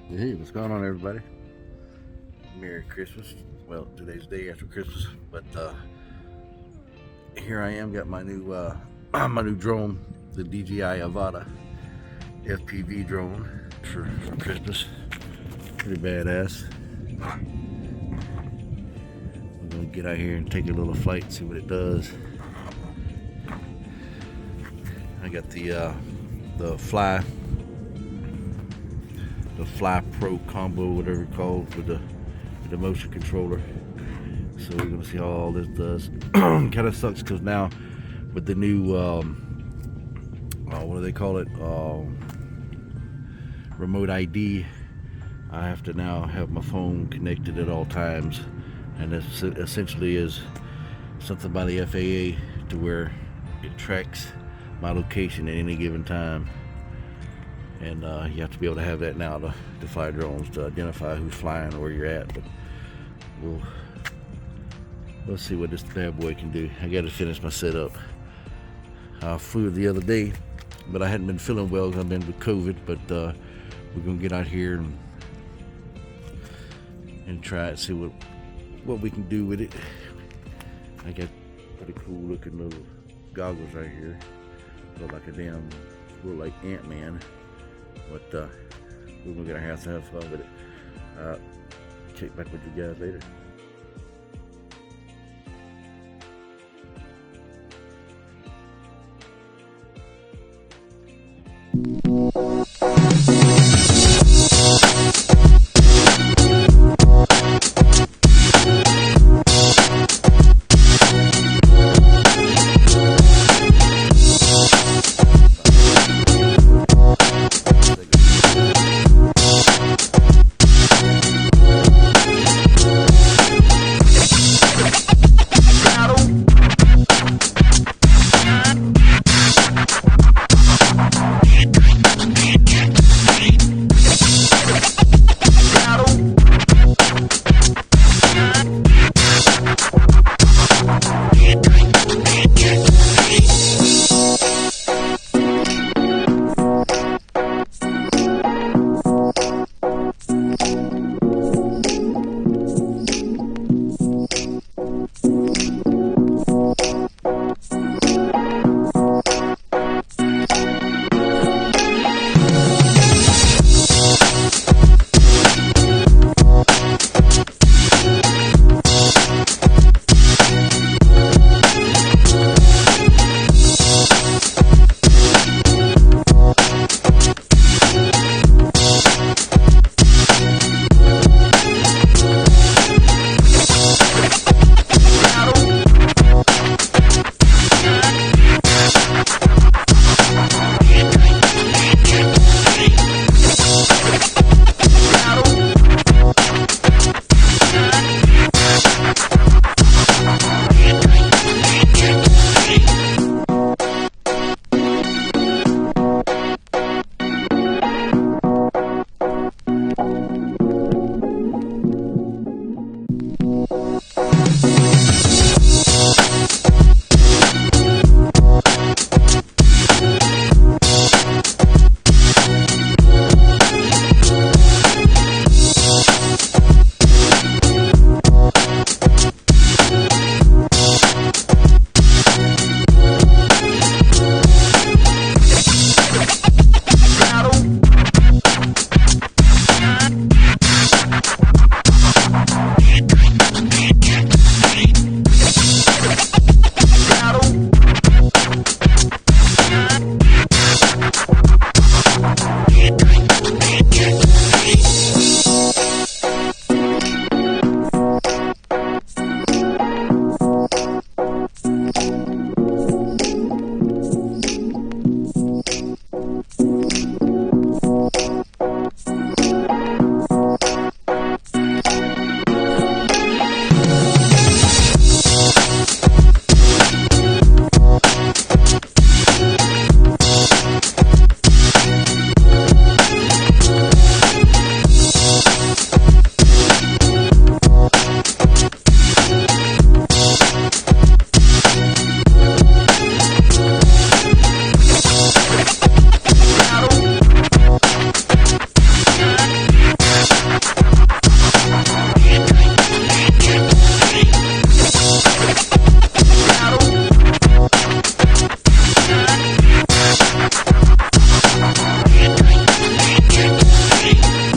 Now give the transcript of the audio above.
Hey, what's going on, everybody? Merry Christmas. Well, today's the day after Christmas, but here I am. Got my new my new drone, the DJI Avata FPV drone for Christmas. Pretty badass. I'm gonna get out here and take a little flight and see what it does. I got the Fly Pro combo, whatever it's called, with the motion controller. So we're gonna see how all this does. Kind of sucks because now with the new what do they call it, remote ID, I have to now have my phone connected at all times, and this essentially is something by the FAA to where it tracks my location at any given time. And you have to be able to have that now to fly drones, to identify who's flying or where you're at. But we'll see what this bad boy can do. I got to finish my setup. I flew the other day, but I hadn't been feeling well because I've been with COVID. But we're gonna get out here and try it, see what we can do with it. I got pretty cool looking little goggles right here. Look like a damn, look like Ant-Man. But we're gonna have fun with it. Check back with you guys later.